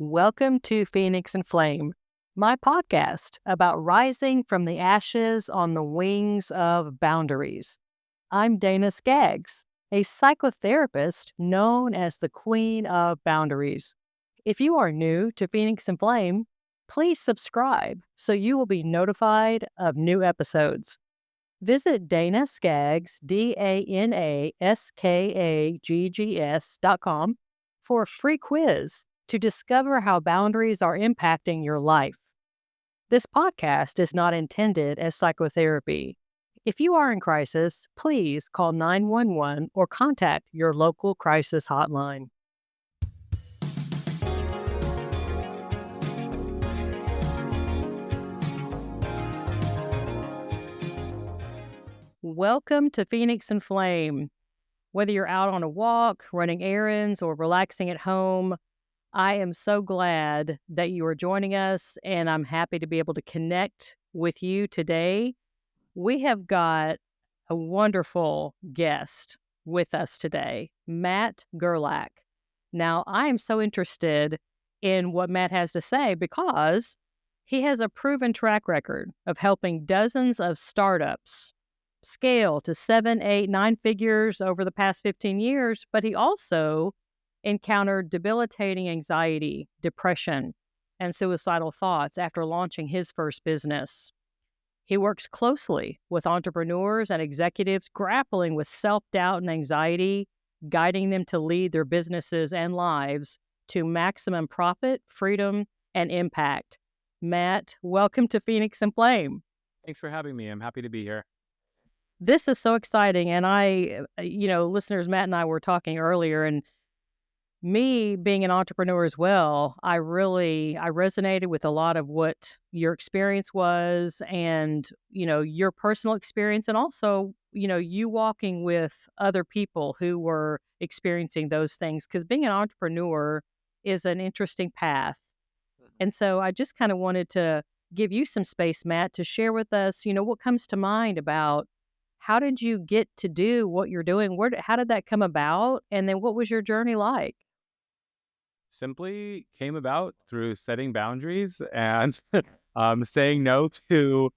Welcome to Phoenix and Flame, my podcast about rising from the ashes on the wings of boundaries. I'm Dana Skaggs, a psychotherapist known as the Queen of Boundaries. If you are new to Phoenix and Flame, please subscribe so you will be notified of new episodes. Visit Dana Skaggs, DanaSkaggs.com for a free quiz to discover how boundaries are impacting your life. This podcast is not intended as psychotherapy. If you are in crisis, please call 911 or contact your local crisis hotline. Welcome to Phoenix and Flame. Whether you're out on a walk, running errands, or relaxing at home, I am so glad that you are joining us, and I'm happy to be able to connect with you today. We have got a wonderful guest with us today, Matt Gerlach. Now, I am so interested in what Matt has to say because he has a proven track record of helping dozens of startups scale to 7, 8, 9 figures over the past 15 years, but he also encountered debilitating anxiety, depression, and suicidal thoughts after launching his first business. He works closely with entrepreneurs and executives grappling with self-doubt and anxiety, guiding them to lead their businesses and lives to maximum profit, freedom, and impact. Matt, welcome to Phoenix and Flame. Thanks for having me. I'm happy to be here. This is so exciting. And listeners, Matt and I were talking earlier, and me being an entrepreneur as well, I resonated with a lot of what your experience was and, your personal experience, and also, you walking with other people who were experiencing those things, because being an entrepreneur is an interesting path. And so I just kind of wanted to give you some space, Matt, to share with us, what comes to mind about how did you get to do what you're doing? How did that come about? And then what was your journey like? Simply came about through setting boundaries and saying no to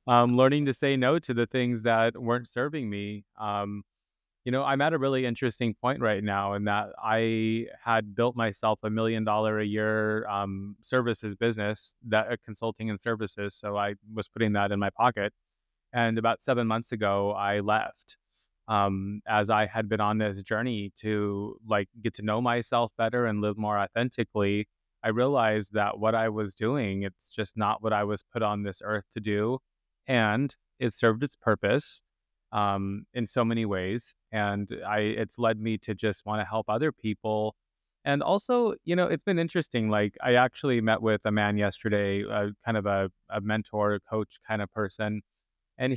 learning to say no to the things that weren't serving me. I'm at a really interesting point right now in that I had built myself $1 million a year services business, that consulting and services. So I was putting that in my pocket. And about 7 months ago, I left as I had been on this journey to get to know myself better and live more authentically. I realized that what I was doing, it's just not what I was put on this earth to do. And it served its purpose in so many ways. And it's led me to just want to help other people. And also, it's been interesting. Like, I actually met with a man yesterday, kind of a mentor, coach kind of person. And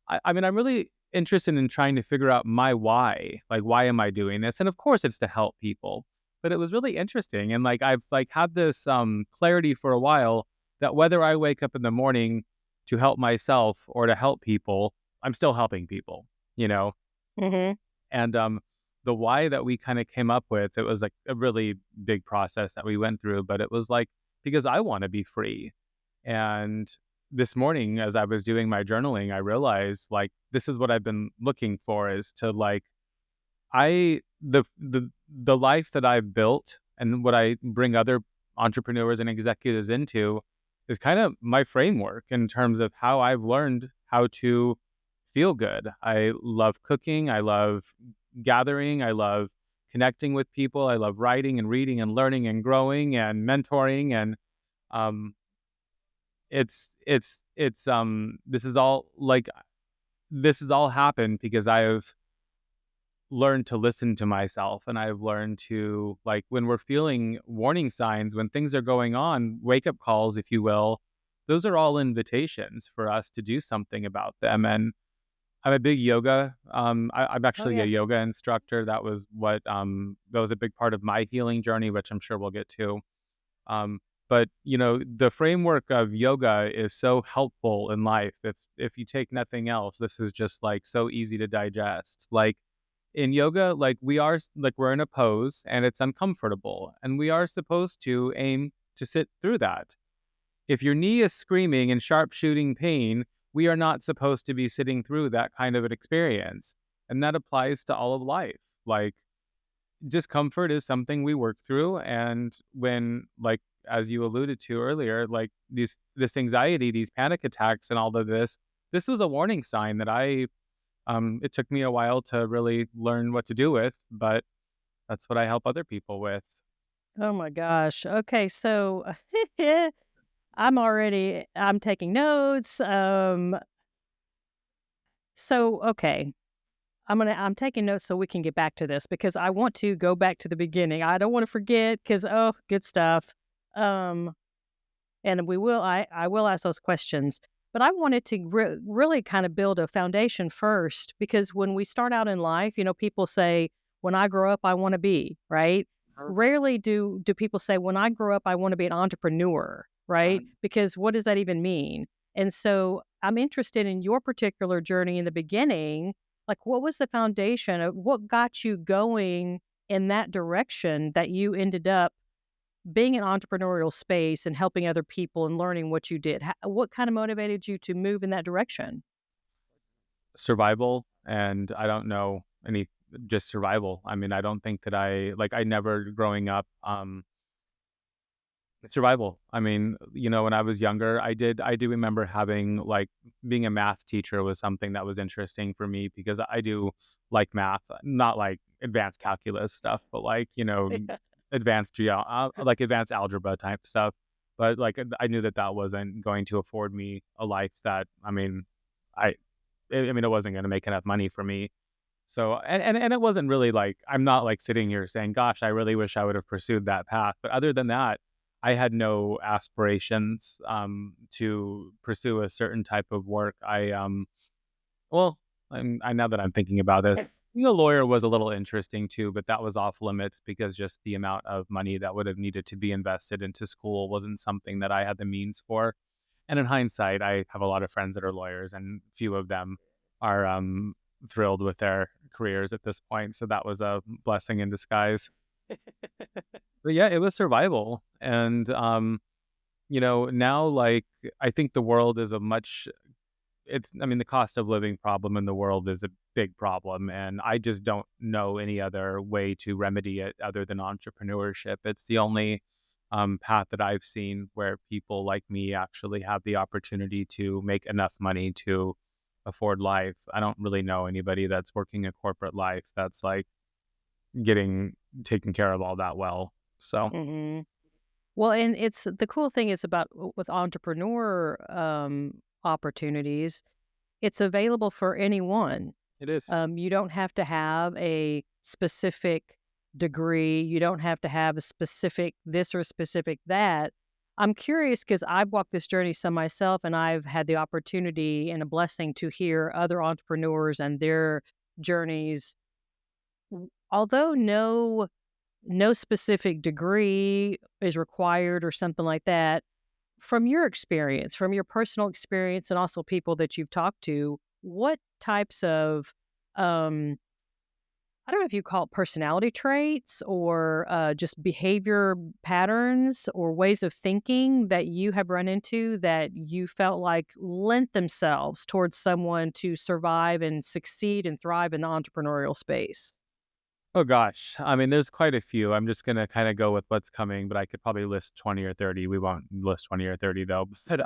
I'm really interested in trying to figure out my why. Like, why am I doing this? And of course, it's to help people. But it was really interesting. And I've had this clarity for a while that whether I wake up in the morning to help myself or to help people, I'm still helping people, Mm-hmm. And the why that we kind of came up with, it was like a really big process that we went through. But it was because I want to be free. And this morning, as I was doing my journaling, I realized this is what I've been looking for, is to the life that I've built and what I bring other entrepreneurs and executives into is kind of my framework in terms of how I've learned how to feel good. I love cooking. I love gathering. I love connecting with people. I love writing and reading and learning and growing and mentoring. And it's this has all happened because I have learned to listen to myself, and I've learned to, when we're feeling warning signs, when things are going on, wake up calls, if you will, those are all invitations for us to do something about them. And I'm a big yoga. I'm actually a yoga instructor. That was a big part of my healing journey, which I'm sure we'll get to. But the framework of yoga is so helpful in life. If you take nothing else, this is just so easy to digest. in yoga, like we're in a pose and it's uncomfortable, and we are supposed to aim to sit through that. If your knee is screaming in sharp shooting pain, we are not supposed to be sitting through that kind of an experience. And that applies to all of life. Like, discomfort is something we work through. And when, like, as you alluded to earlier, like this anxiety, these panic attacks and all of this was a warning sign that it took me a while to really learn what to do with, but that's what I help other people with. Oh my gosh. Okay, so I'm taking notes. So okay. I'm taking notes so we can get back to this because I want to go back to the beginning. I don't want to forget because oh, good stuff. Um and I will ask those questions, but I wanted to really kind of build a foundation first because when we start out in life, people say when I grow up I want to be, right? Rarely do people say when I grow up I want to be an entrepreneur, right? Because what does that even mean? And so I'm interested in your particular journey in the beginning. Like, what was the foundation of what got you going in that direction that you ended up being an entrepreneurial space and helping other people and learning what you did? What kind of motivated you to move in that direction? Survival, and I don't know any, just survival. I mean, I don't think that I never growing up, survival. I mean, when I was younger, I do remember having, like, being a math teacher was something that was interesting for me because I do like math, not like advanced calculus stuff, but like, advanced algebra type stuff. But like, I knew that that wasn't going to afford me a life that, I, I mean, it wasn't going to make enough money for me. So, and it wasn't really like, I'm not like sitting here saying, gosh, I really wish I would have pursued that path. But other than that, I had no aspirations to pursue a certain type of work. Well, I now that I'm thinking about this, being a lawyer was a little interesting too, but that was off limits because just the amount of money that would have needed to be invested into school wasn't something that I had the means for. And in hindsight, I have a lot of friends that are lawyers, and few of them are thrilled with their careers at this point. So that was a blessing in disguise. But yeah, it was survival. And, now, like, I think the world is I mean, the cost of living problem in the world is a big problem. And I just don't know any other way to remedy it other than entrepreneurship. It's the only path that I've seen where people like me actually have the opportunity to make enough money to afford life. I don't really know anybody that's working a corporate life that's like getting taken care of all that well. So hmm Well, and it's the cool thing is about with entrepreneur opportunities, it's available for anyone. it is. You don't have to have a specific degree. You don't have to have a specific this or a specific that. I'm curious because I've walked this journey some myself, and I've had the opportunity and a blessing to hear other entrepreneurs and their journeys. Although no specific degree is required or something like that, from your experience, from your personal experience, and also people that you've talked to, what types of, um, I don't know if you call it personality traits or just behavior patterns or ways of thinking that you have run into that you felt like lent themselves towards someone to survive and succeed and thrive in the entrepreneurial space? Oh gosh. I mean, there's quite a few. I'm just gonna kind of go with what's coming, but I could probably list 20 or 30. We won't list 20 or 30 though. But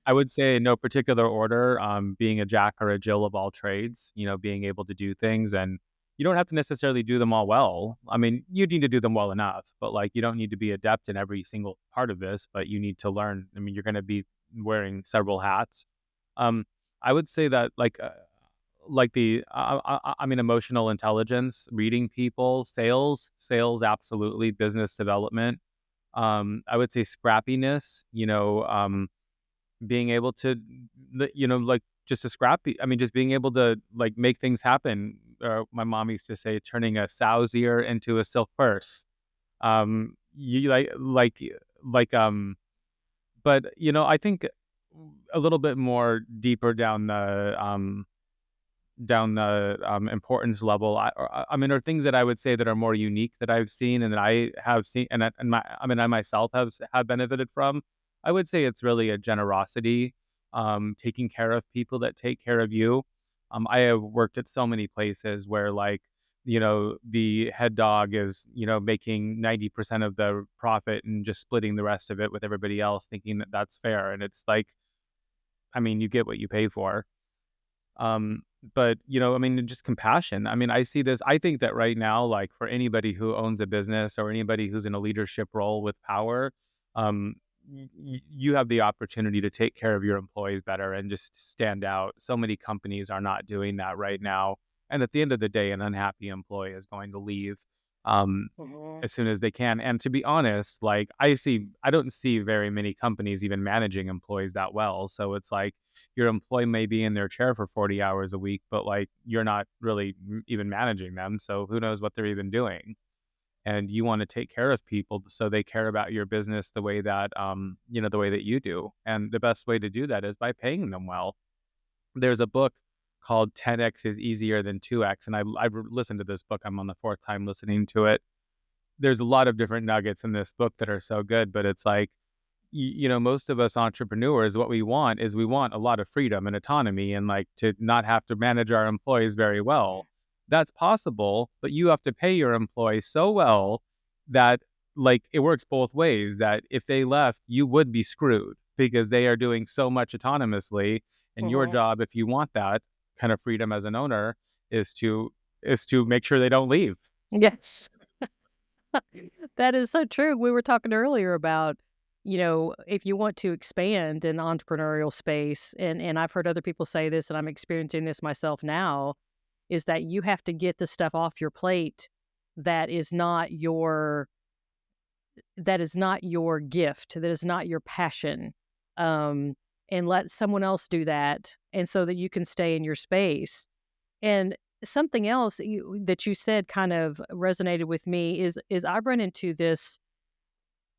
I would say in no particular order, being a jack or a Jill of all trades, being able to do things, and you don't have to necessarily do them all well. I mean, you need to do them well enough, but like you don't need to be adept in every single part of this, but you need to learn. I mean, you're gonna be wearing several hats. Um, I would say that like I mean, emotional intelligence, reading people, sales, absolutely, business development. I would say scrappiness, being able to, like just a scrappy. I mean, just being able to like make things happen. My mom used to say, turning a sow's ear into a silk purse. You like but I think a little bit more deeper down down the importance level, I mean, are things that I would say that are more unique that I've seen and that I have seen, I myself have benefited from. I would say it's really a generosity, taking care of people that take care of you. I have worked at so many places where, like, the head dog is, making 90% of the profit and just splitting the rest of it with everybody else, thinking that that's fair. And it's like, I mean, you get what you pay for. Um, but I mean, just compassion. I mean, I see this. I think that right now, like, for anybody who owns a business or anybody who's in a leadership role with power, um, you have the opportunity to take care of your employees better and just stand out. So many companies are not doing that right now. And at the end of the day, an unhappy employee is going to leave. Um, Mhm. as soon as they can. And to be honest, like, I don't see very many companies even managing employees that well. So it's like your employee may be in their chair for 40 hours a week, but like you're not really even managing them. So who knows what they're even doing? And you want to take care of people so they care about your business the way that the way that you do. And the best way to do that is by paying them well. There's a book called 10x is easier than 2x, and I've listened to this book. I'm on the fourth time listening to it. There's a lot of different nuggets in this book that are so good, but it's like, most of us entrepreneurs, what we want is we want a lot of freedom and autonomy and, like, to not have to manage our employees very well. That's possible, but you have to pay your employees so well that, like, it works both ways, that if they left, you would be screwed because they are doing so much autonomously. And your Mhm. job, if you want that kind of freedom as an owner, is to make sure they don't leave. Yes. That is so true. We were talking earlier about, if you want to expand in entrepreneurial space, and I've heard other people say this, and I'm experiencing this myself now, is that you have to get the stuff off your plate that is not your gift, that is not your passion, um, and let someone else do that, and so that you can stay in your space. And something else that you said kind of resonated with me is I run into this.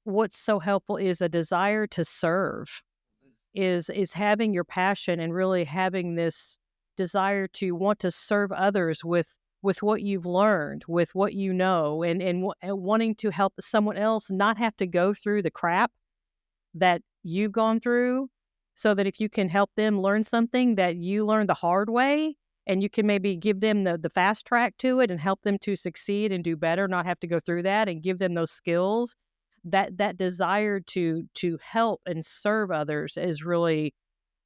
What's so helpful is a desire to serve, is having your passion and really having this desire to want to serve others with what you've learned, with what you know, and wanting to help someone else not have to go through the crap that you've gone through, so that if you can help them learn something that you learned the hard way, and you can maybe give them the fast track to it and help them to succeed and do better, not have to go through that, and give them those skills, that desire to help and serve others is really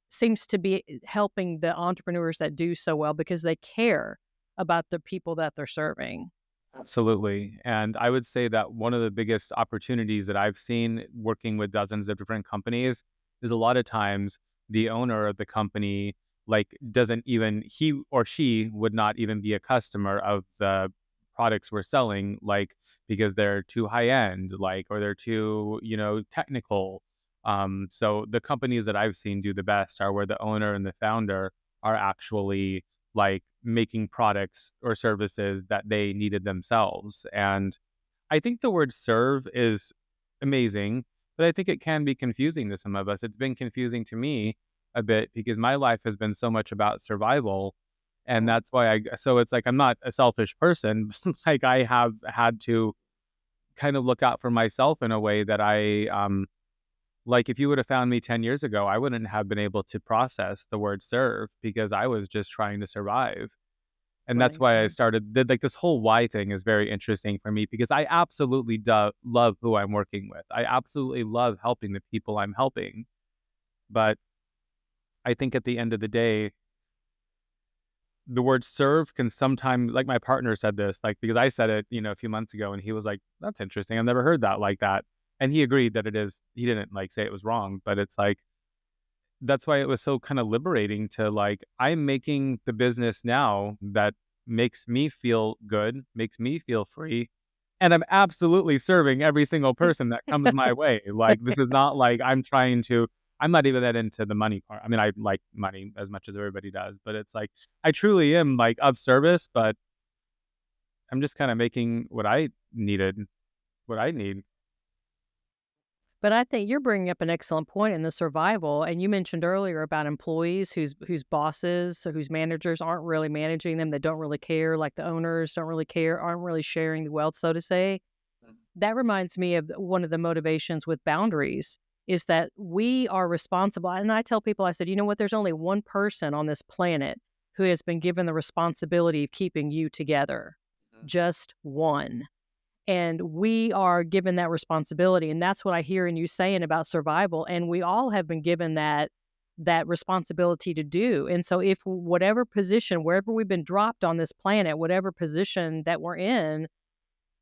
seems to be helping the entrepreneurs that do so well because they care about the people that they're serving. Absolutely. And I would say that one of the biggest opportunities that I've seen working with dozens of different companies is a lot of times the owner of the company, like, doesn't even, he or she would not even be a customer of the products we're selling, like, because they're too high end, like, or they're too, technical. So the companies that I've seen do the best are where the owner and the founder are actually, like, making products or services that they needed themselves. And I think the word serve is amazing, but I think it can be confusing to some of us. It's been confusing to me a bit because my life has been so much about survival. And Mhm. that's why so it's like, I'm not a selfish person. Like, I have had to kind of look out for myself in a way that like, if you would have found me 10 years ago, I wouldn't have been able to process the word serve because I was just trying to survive. And That that's makes why I sense. started like, this whole why thing is very interesting for me because I absolutely love who I'm working with. I absolutely love helping the people I'm helping. But I think at the end of the day, the word serve can sometimes, like, my partner said this, like, because I said it, a few months ago, and he was like, that's interesting. I've never heard that like that. And he agreed that it is. He didn't, like, say it was wrong, but it's like, that's why it was so kind of liberating to, like, I'm making the business now that makes me feel good, makes me feel free. And I'm absolutely serving every single person that comes my way. Like, this is not like I'm not even that into the money part. I mean, I like money as much as everybody does, but it's like, I truly am, like, of service, but I'm just kind of making what I need. But I think you're bringing up an excellent point in the survival, and you mentioned earlier about employees whose bosses or whose managers aren't really managing them. They don't really care, like the owners don't really care, aren't really sharing the wealth, so to say. That reminds me of one of the motivations with boundaries is that we are responsible. And I tell people, I said, you know what? There's only one person on this planet who has been given the responsibility of keeping you together. Mhm. Just one. And we are given that responsibility. And that's what I hear in you saying about survival. And we all have been given that responsibility to do. And so if whatever position, wherever we've been dropped on this planet, whatever position that we're in,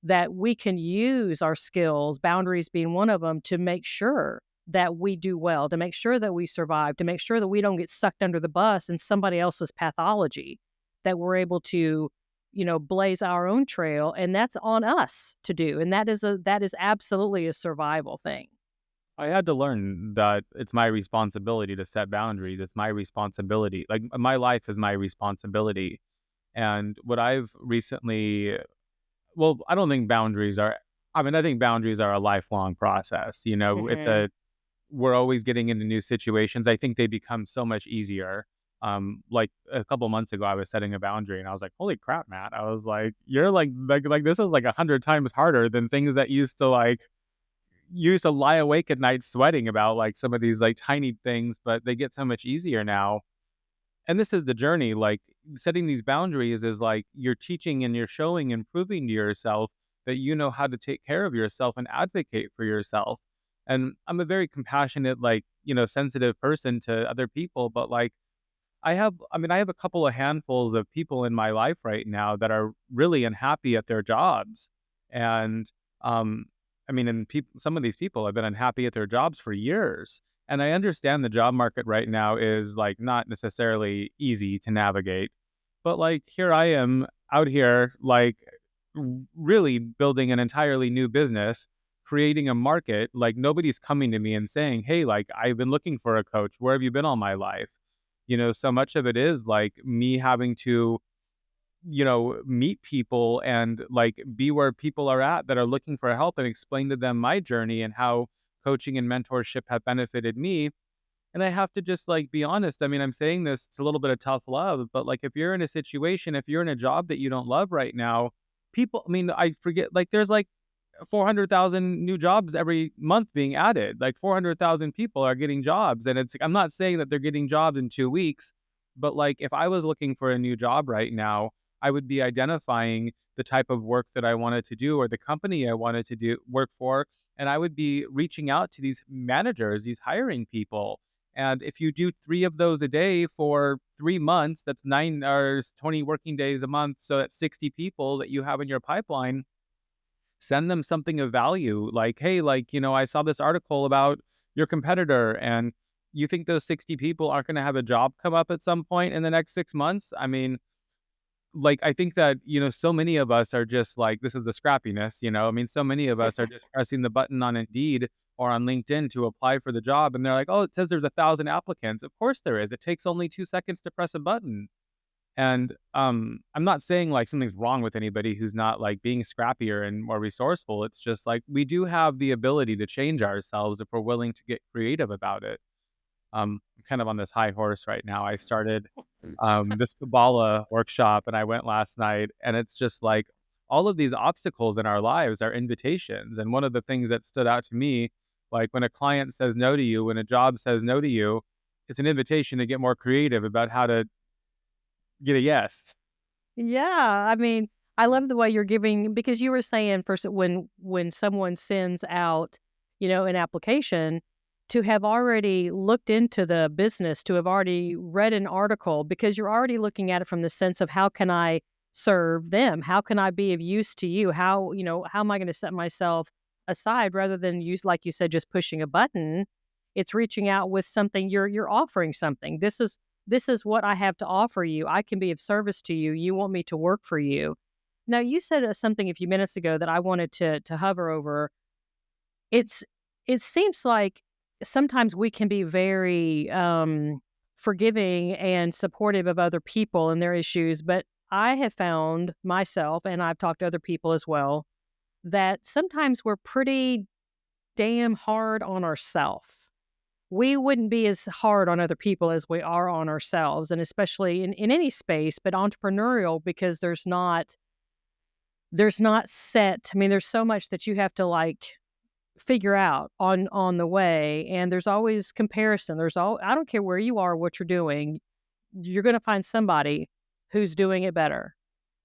that we can use our skills, boundaries being one of them, to make sure that we do well, to make sure that we survive, to make sure that we don't get sucked under the bus in somebody else's pathology, that we're able to, blaze our own trail. And that's on us to do. And that is absolutely a survival thing. I had to learn that it's my responsibility to set boundaries. It's my responsibility. Like my life is my responsibility. And what I've recently, well, I don't think boundaries are, I mean, I think boundaries are a lifelong process. We're always getting into new situations. I think they become so much easier. Like a couple months ago, I was setting a boundary and I was like, holy crap, Matt. I was like, you're like this is like 100 times harder than things that used to lie awake at night sweating about like some of these like tiny things, but they get so much easier now. And this is the journey. Like setting these boundaries is like you're teaching and you're showing and proving to yourself that you know how to take care of yourself and advocate for yourself. And I'm a very compassionate, like, sensitive person to other people, but like I have a couple of handfuls of people in my life right now that are really unhappy at their jobs. And, some of these people have been unhappy at their jobs for years. And I understand the job market right now is like not necessarily easy to navigate. But like here I am out here, like really building an entirely new business, creating a market. Like nobody's coming to me and saying, hey, like I've been looking for a coach. Where have you been all my life? So much of it is like me having to, meet people and like be where people are at that are looking for help and explain to them my journey and how coaching and mentorship have benefited me. And I have to just like be honest. I mean, I'm saying this, it's a little bit of tough love, but like if you're in a situation, if you're in a job that you don't love right now, people, I mean, I forget, like there's like 400,000 new jobs every month being added. Like 400,000 people are getting jobs. And I'm not saying that they're getting jobs in 2 weeks, but like if I was looking for a new job right now, I would be identifying the type of work that I wanted to do or the company I wanted to do work for. And I would be reaching out to these managers, these hiring people. And if you do 3 of those a day for 3 months, that's 9 hours, 20 working days a month. So that's 60 people that you have in your pipeline. Send them something of value like, hey, like, I saw this article about your competitor and you think those 60 people aren't going to have a job come up at some point in the next 6 months? I mean, like, I think that, so many of us are just like, this is the scrappiness, I mean, so many of us are just pressing the button on Indeed or on LinkedIn to apply for the job. And they're like, oh, it says there's 1,000 applicants. Of course there is. It takes only 2 seconds to press a button. And I'm not saying like something's wrong with anybody who's not like being scrappier and more resourceful. It's just like we do have the ability to change ourselves if we're willing to get creative about it. I'm kind of on this high horse right now. I started this Kabbalah workshop and I went last night, and it's just like all of these obstacles in our lives are invitations. And one of the things that stood out to me, like when a client says no to you, when a job says no to you, it's an invitation to get more creative about how to get a yes. Yeah, I mean, I love the way you're giving because you were saying when someone sends out, an application to have already looked into the business, to have already read an article because you're already looking at it from the sense of how can I serve them? How can I be of use to you? How am I going to set myself aside rather than use like you said just pushing a button? It's reaching out with something you're offering something. This is what I have to offer you. I can be of service to you. You want me to work for you. Now, you said something a few minutes ago that I wanted to hover over. It's it seems like sometimes we can be very forgiving and supportive of other people and their issues, but I have found myself, and I've talked to other people as well, that sometimes we're pretty damn hard on ourselves. We wouldn't be as hard on other people as we are on ourselves, and especially in any space, but entrepreneurial, because there's not set. I mean, there's so much that you have to like figure out on the way, and there's always comparison. There's all I don't care where you are, what you're doing, you're going to find somebody who's doing it better,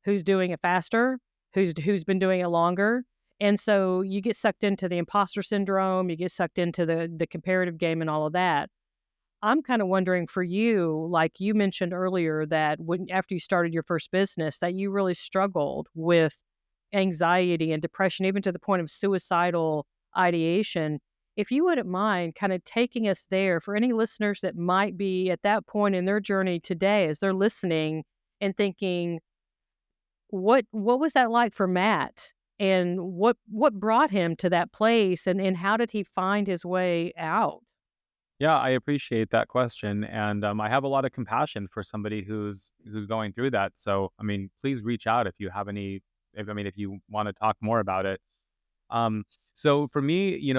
who's doing it faster, who's been doing it longer. And so you get sucked into the imposter syndrome, you get sucked into the comparative game and all of that. I'm kind of wondering for you, like you mentioned earlier, that when after you started your first business, that you really struggled with anxiety and depression, even to the point of suicidal ideation. If you wouldn't mind kind of taking us there for any listeners that might be at that point in their journey today as they're listening and thinking, what was that like for Matt? And what brought him to that place, and how did he find his way out? Yeah, I appreciate that question, and I have a lot of compassion for somebody who's going through that. So, I mean, please reach out if you have any. If you want to talk more about it. Um, so for me,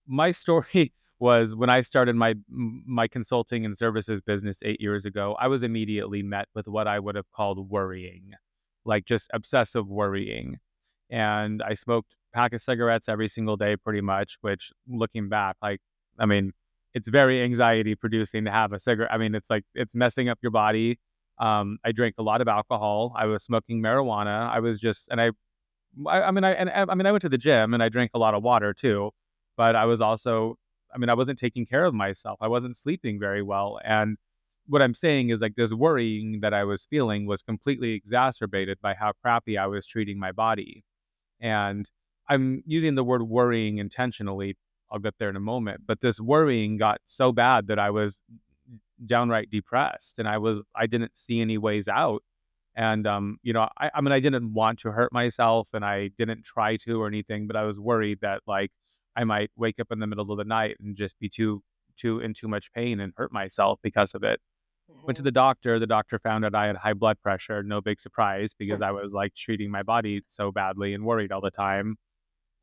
my story was when I started my consulting and services business 8 years ago. I was immediately met with what I would have called worrying, like just obsessive worrying, and I smoked a pack of cigarettes every single day, pretty much. Which, looking back, I mean, it's very anxiety producing to have a cigarette. I mean, it's like it's messing up your body. I drank a lot of alcohol. I was smoking marijuana. I was just, and I went to the gym and I drank a lot of water too, but I was also, I wasn't taking care of myself. I wasn't sleeping very well. And what I'm saying is like this worrying that I was feeling was completely exacerbated by how crappy I was treating my body. And I'm using the word worrying intentionally. I'll get there in a moment. But this worrying got so bad that I was downright depressed and I didn't see any ways out. And I didn't want to hurt myself and I didn't try to or anything, but I was worried that like I might wake up in the middle of the night and just be too much pain and hurt myself because of it. Went to Mhm. the doctor. The doctor found out I had high blood pressure. No big surprise because I was like treating my body so badly and worried all the time.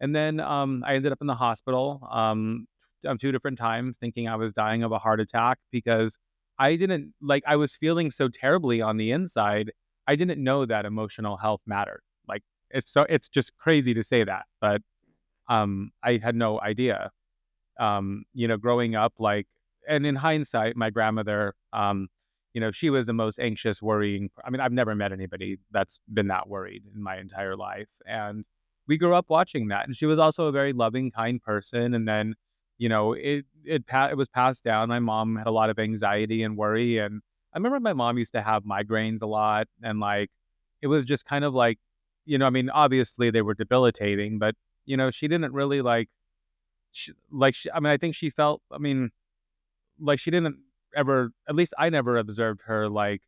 And then I ended up in the hospital 2 different times, thinking I was dying of a heart attack because I didn't like I was feeling so terribly on the inside. I didn't know that emotional health mattered. Like it's just crazy to say that, but I had no idea. Growing up, like, and in hindsight, my grandmother, she was the most anxious, worrying. I mean, I've never met anybody that's been that worried in my entire life. And we grew up watching that. And she was also a very loving, kind person. And then, it was passed down. My mom had a lot of anxiety and worry. And I remember my mom used to have migraines a lot. And like, it was just kind of like, obviously they were debilitating, but, she didn't really I think she felt, like she didn't ever, at least I never observed her like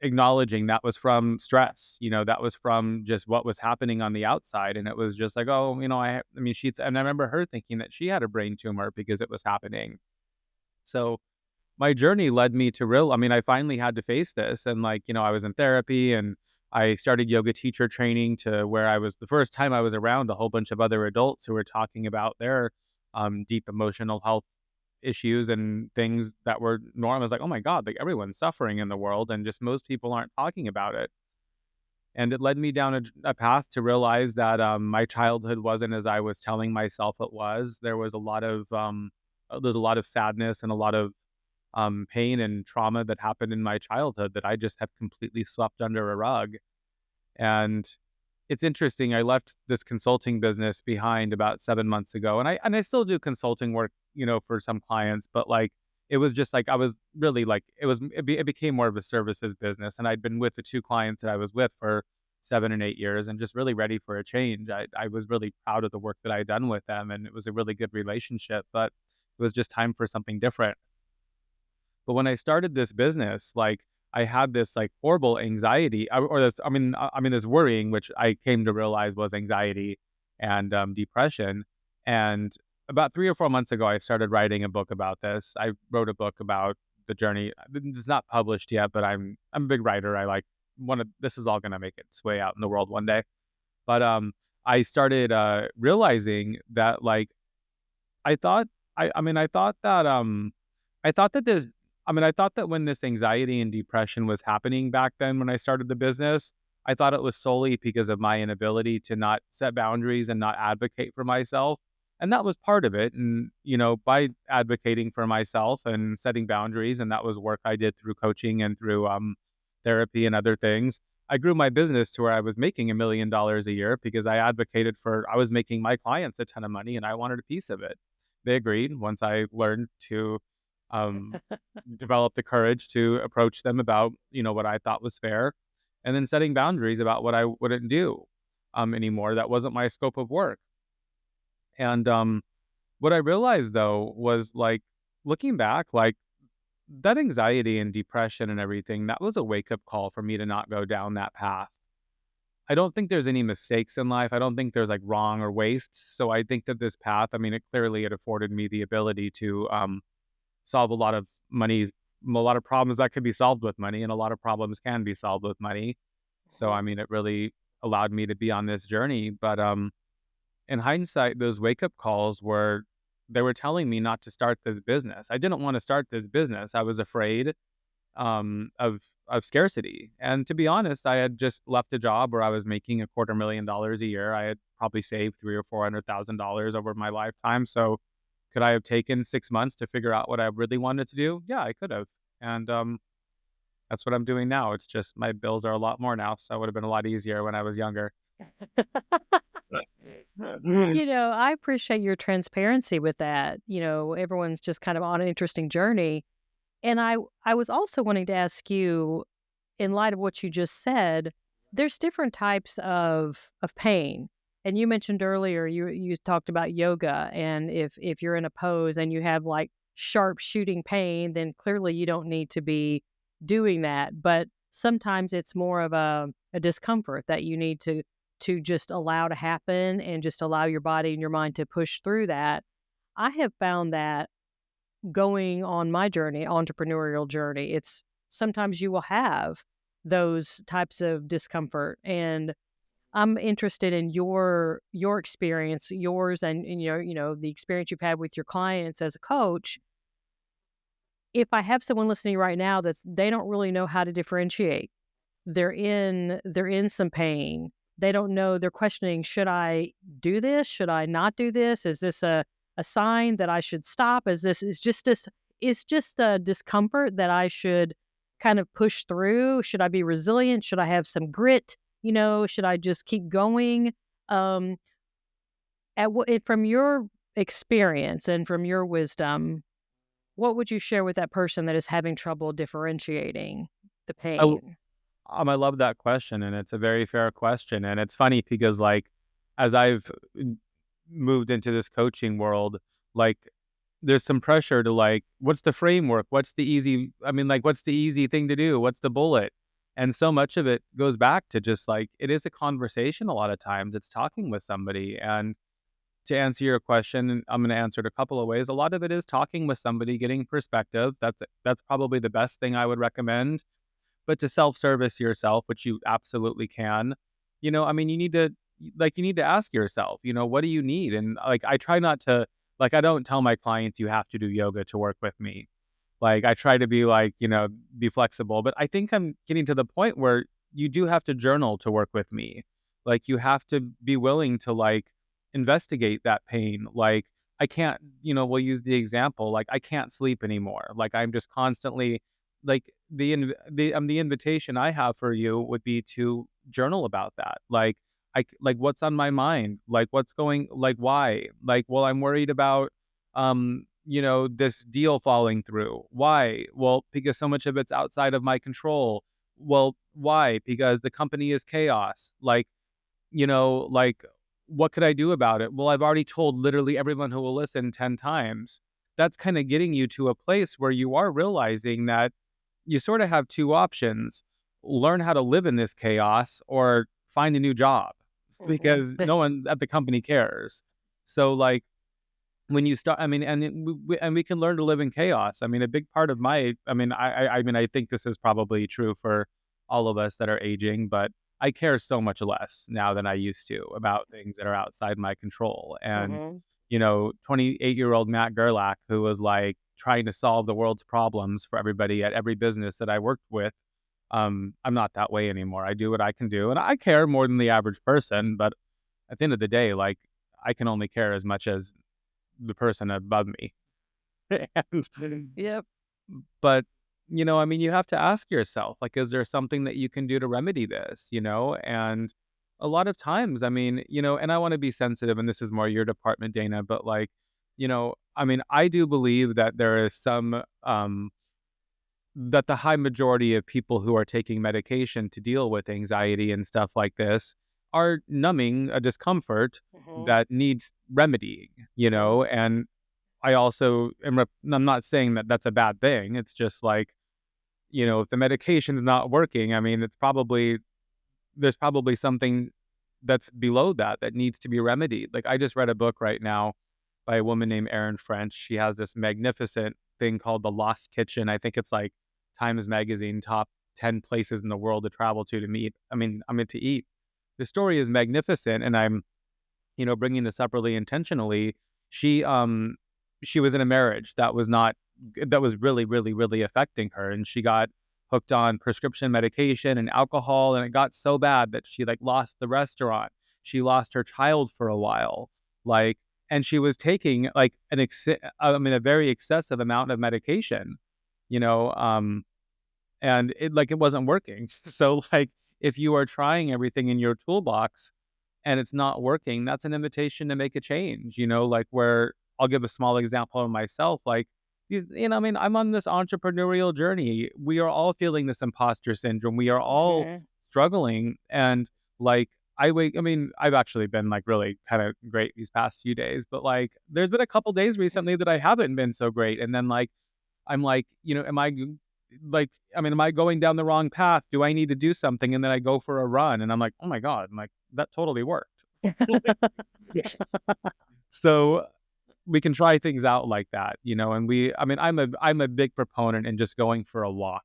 acknowledging that was from stress, that was from just what was happening on the outside. And it was just like, oh, and I remember her thinking that she had a brain tumor because it was happening. So my journey led me to I finally had to face this. And like, I was in therapy and I started yoga teacher training to where I was the first time I was around a whole bunch of other adults who were talking about their deep emotional health issues and things that were normal. I was like, oh my God, like everyone's suffering in the world and just most people aren't talking about it. And it led me down a path to realize that my childhood wasn't as I was telling myself it was. There's a lot of sadness and a lot of pain and trauma that happened in my childhood that I just have completely swept under a rug. And it's interesting. I left this consulting business behind about 7 months ago, and I still do consulting work, for some clients. But like, it was just like I was really like it became more of a services business, and I'd been with the two clients that I was with for 7 and 8 years, and just really ready for a change. I was really proud of the work that I had done with them, and it was a really good relationship. But it was just time for something different. But when I started this business, like I had this like horrible anxiety or this, this worrying, which I came to realize was anxiety and depression. And about 3 or 4 months ago, I started writing a book about this. I wrote a book about the journey. It's not published yet, but I'm a big writer. I like this is all going to make its way out in the world one day. But I started realizing that like I thought I thought that I thought that this I thought that when this anxiety and depression was happening back then when I started the business, I thought it was solely because of my inability to not set boundaries and not advocate for myself. And that was part of it. And, by advocating for myself and setting boundaries, and that was work I did through coaching and through therapy and other things. I grew my business to where I was making $1 million a year because I was making my clients a ton of money and I wanted a piece of it. They agreed once I learned to um, develop the courage to approach them about, what I thought was fair, and then setting boundaries about what I wouldn't do anymore. That wasn't my scope of work. And what I realized though was like looking back, like that anxiety and depression and everything, that was a wake up call for me to not go down that path. I don't think there's any mistakes in life. I don't think there's like wrong or waste. So I think that this path, it afforded me the ability to solve a lot of problems that could be solved with money, and a lot of problems can be solved with money. So Mhm. it really allowed me to be on this journey. But in hindsight, those wake up calls they were telling me not to start this business. I didn't want to start this business. I was afraid of scarcity. And to be honest, I had just left a job where I was making $250,000 a year. I had probably saved three or $400,000 over my lifetime. So could I have taken 6 months to figure out what I really wanted to do? Yeah, I could have. And that's what I'm doing now. It's just my bills are a lot more now, so it would have been a lot easier when I was younger. I appreciate your transparency with that. Everyone's just kind of on an interesting journey. And I was also wanting to ask you, in light of what you just said, there's different types of pain. And you mentioned earlier you talked about yoga, and if you're in a pose and you have like sharp shooting pain, then clearly you don't need to be doing that. But sometimes it's more of a discomfort that you need to just allow to happen and just allow your body and your mind to push through that. I have found that going on my journey, entrepreneurial journey, it's sometimes you will have those types of discomfort. And I'm interested in your experience, yours and the experience you've had with your clients as a coach. If I have someone listening right now that they don't really know how to differentiate, they're in some pain. They don't know, they're questioning, should I do this? Should I not do this? Is this a sign that I should stop? Is just a discomfort that I should kind of push through? Should I be resilient? Should I have some grit? Should I just keep going? Um, from your experience and from your wisdom, what would you share with that person that is having trouble differentiating the I, l- pain? I love that question, and it's a very fair question. And it's funny because, like, as I've moved into this coaching world, like, there's some pressure to like, what's the framework? What's the easy thing to do? What's the bullet? And so much of it goes back to just like, it is a conversation a lot of times. It's talking with somebody. And to answer your question, I'm going to answer it a couple of ways. A lot of it is talking with somebody, getting perspective. That's probably the best thing I would recommend. But to self-service yourself, which you absolutely can, you need to ask yourself, what do you need? And like, I try not to, like, I don't tell my clients you have to do yoga to work with me. Like, I try to be like, be flexible, but I think I'm getting to the point where you do have to journal to work with me. Like, you have to be willing to like investigate that pain. Like, I can't, we'll use the example, like, I can't sleep anymore. Like, I'm just constantly like the invitation I have for you would be to journal about that. Like what's on my mind, like what's going, like why, like, well, I'm worried about this deal falling through. Why? Well, because so much of it's outside of my control. Well, why? Because the company is chaos. Like, what could I do about it? Well, I've already told literally everyone who will listen 10 times. That's kind of getting you to a place where you are realizing that you sort of have two options: learn how to live in this chaos or find a new job, Mhm. because no one at the company cares. So, like, when you start, and we can learn to live in chaos. A big part of I think this is probably true for all of us that are aging, but I care so much less now than I used to about things that are outside my control. And Mhm. 28-year-old Matt Gerlach, who was like trying to solve the world's problems for everybody at every business that I worked with. I'm not that way anymore. I do what I can do, and I care more than the average person. But at the end of the day, like, I can only care as much as the person above me. and, Yep. but I mean, you have to ask yourself, like, is there something that you can do to remedy this? And a lot of times, I mean, and I want to be sensitive, and this is more your department, Dana, but like, I mean, I do believe that there is some that the high majority of people who are taking medication to deal with anxiety and stuff like this are numbing a discomfort Hmm. that needs remedying, Hmm. and I also I'm not saying that that's a bad thing. It's just like, if the medication is not working, I mean, there's probably something that's below that needs to be remedied. Like, I just read a book right now by a woman named Erin French. She has this magnificent thing called The Lost Kitchen. I think it's like Times Magazine top 10 places in the world to travel to meet. I mean, to eat. The story is magnificent, and I'm, bringing this up really intentionally. She, she was in a marriage that was really, really, really affecting her, and she got hooked on prescription medication and alcohol, and it got so bad that she like lost the restaurant. She lost her child for a while, like, and she was taking like a very excessive amount of medication, you know, and it wasn't working. So like, if you are trying everything in your toolbox and it's not working, that's an invitation to make a change, like, where I'll give a small example of myself. Like, I mean, I'm on this entrepreneurial journey. We are all feeling this imposter syndrome. We are all Hmm. struggling. And like, I mean, I've actually been like really kind of great these past few days, but like, there's been a couple days recently that I haven't been so great. And then like, I'm like, am I going down the wrong path? Do I need to do something? And then I go for a run and I'm like, oh my God, I'm like, that totally worked. Yeah. So we can try things out like that, and I mean, I'm a big proponent in just going for a walk.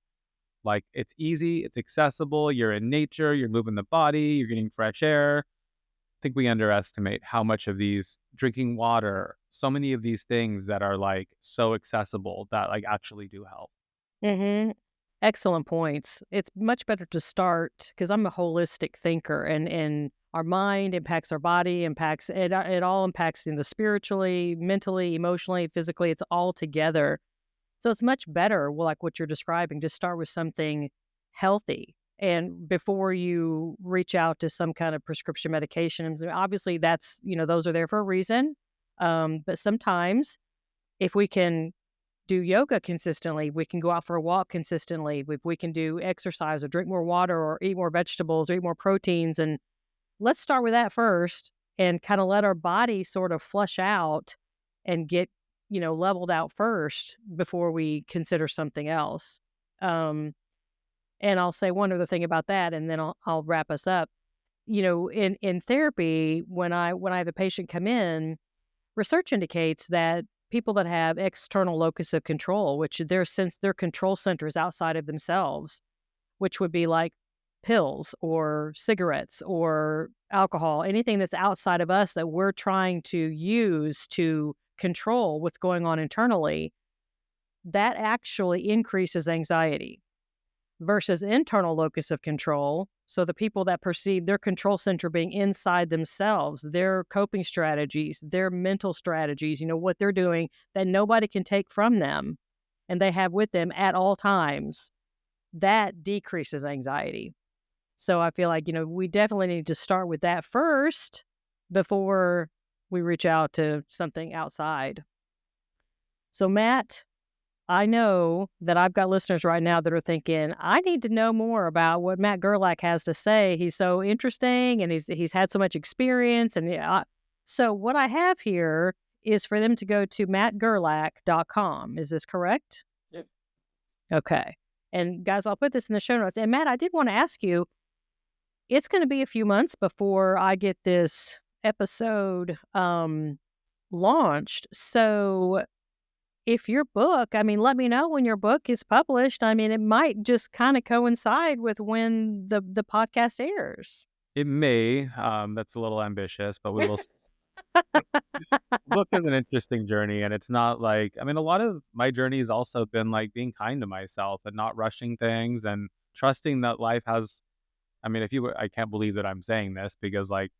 Like, it's easy, it's accessible, you're in nature, you're moving the body, you're getting fresh air. I think we underestimate how much of these drinking water, so many of these things that are like so accessible that like actually do help. Hmm. Excellent points. It's much better to start because I'm a holistic thinker, and our mind impacts our body, impacts it. It all impacts in the spiritually, mentally, emotionally, physically. It's all together. So it's much better, well, like what you're describing, to start with something healthy, and before you reach out to some kind of prescription medications. Obviously, those are there for a reason. But sometimes, if we can do yoga consistently, we can go out for a walk consistently, if we can do exercise or drink more water or eat more vegetables or eat more proteins. And let's start with that first and kind of let our body sort of flush out and get, leveled out first before we consider something else. Um, and I'll say one other thing about that, and then I'll wrap us up. In therapy, when I have a patient come in, research indicates that people that have external locus of control, which their control center is outside of themselves, which would be like pills or cigarettes or alcohol, anything that's outside of us that we're trying to use to control what's going on internally, that actually increases anxiety versus internal locus of control. So the people that perceive their control center being inside themselves, their coping strategies, their mental strategies, what they're doing that nobody can take from them and they have with them at all times, that decreases anxiety. So I feel like, we definitely need to start with that first before we reach out to something outside. So, Matt, I know that I've got listeners right now that are thinking, I need to know more about what Matt Gerlach has to say. He's so interesting and he's had so much experience. And so what I have here is for them to go to mattgerlach.com. Is this correct? Yep. Okay. And guys, I'll put this in the show notes. And Matt, I did want to ask you, it's going to be a few months before I get this episode launched. So if your book, I mean, let me know when your book is published. I mean, it might just kind of coincide with when the podcast airs. It may, that's a little ambitious, but we will. Book is an interesting journey, and it's not like, I mean, a lot of my journey has also been like being kind to myself and not rushing things and trusting that life has. I mean, I can't believe that I'm saying this because like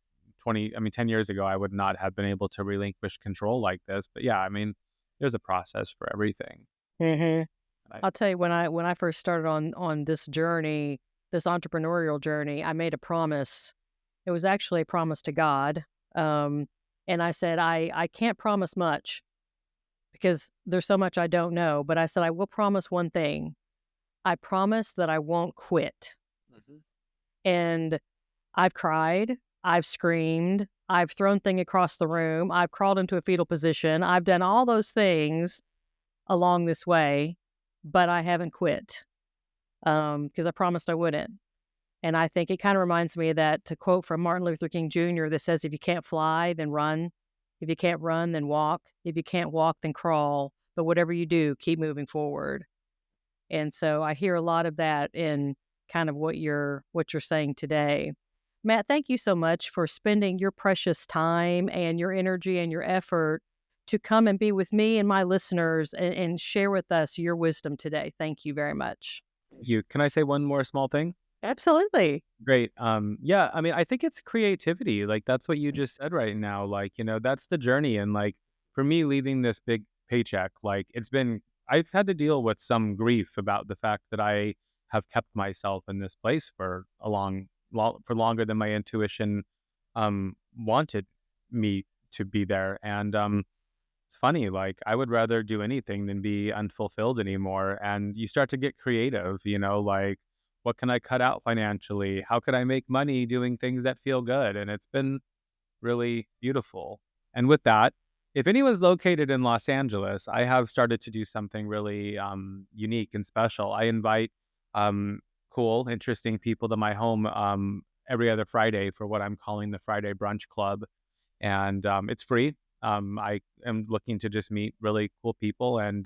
10 years ago, I would not have been able to relinquish control like this. But yeah, I mean, there's a process for everything. Hmm. And I, I'll tell you, when I first started on this journey, this entrepreneurial journey, I made a promise. It was actually a promise to God, um, and I said I can't promise much because there's so much I don't know. But I said I will promise one thing. I promise that I won't quit. Mhm. And I've cried, I've screamed, I've thrown things across the room, I've crawled into a fetal position, I've done all those things along this way, but I haven't quit because I promised I wouldn't. And I think it kind of reminds me of that to quote from Martin Luther King Jr. that says, if you can't fly, then run. If you can't run, then walk. If you can't walk, then crawl. But whatever you do, keep moving forward. And so I hear a lot of that in kind of what you're saying today. Matt, thank you so much for spending your precious time and your energy and your effort to come and be with me and my listeners and share with us your wisdom today. Thank you very much. Thank you. Can I say one more small thing? Absolutely. Great. Yeah, I mean, I think it's creativity. Like that's what you just said right now. Like, that's the journey. And like for me, leaving this big paycheck, like I've had to deal with some grief about the fact that I have kept myself in this place for for longer than my intuition wanted me to be there. And it's funny, like I would rather do anything than be unfulfilled anymore. And you start to get creative, like what can I cut out financially? How could I make money doing things that feel good? And it's been really beautiful. And with that, if anyone's located in Los Angeles, I have started to do something really unique and special. I invite um, cool, interesting people to my home every other Friday for what I'm calling the Friday Brunch Club, and it's free. I am looking to just meet really cool people and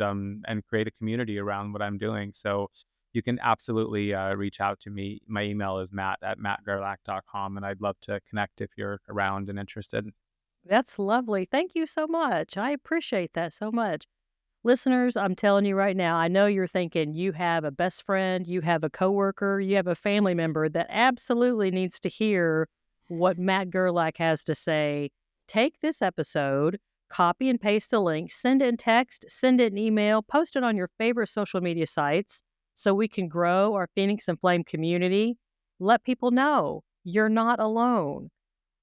create a community around what I'm doing. So you can absolutely reach out to me. My email is matt@mattgerlach.com, and I'd love to connect if you're around and interested. That's lovely. Thank you so much. I appreciate that so much. Listeners, I'm telling you right now, I know you're thinking you have a best friend, you have a coworker, you have a family member that absolutely needs to hear what Matt Gerlach has to say. Take this episode, copy and paste the link, send it in text, send it in email, post it on your favorite social media sites so we can grow our Phoenix and Flame community. Let people know you're not alone.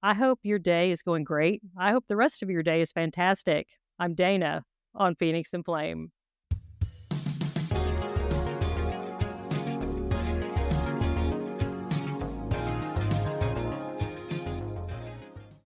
I hope your day is going great. I hope the rest of your day is fantastic. I'm Dana on Phoenix and Flame.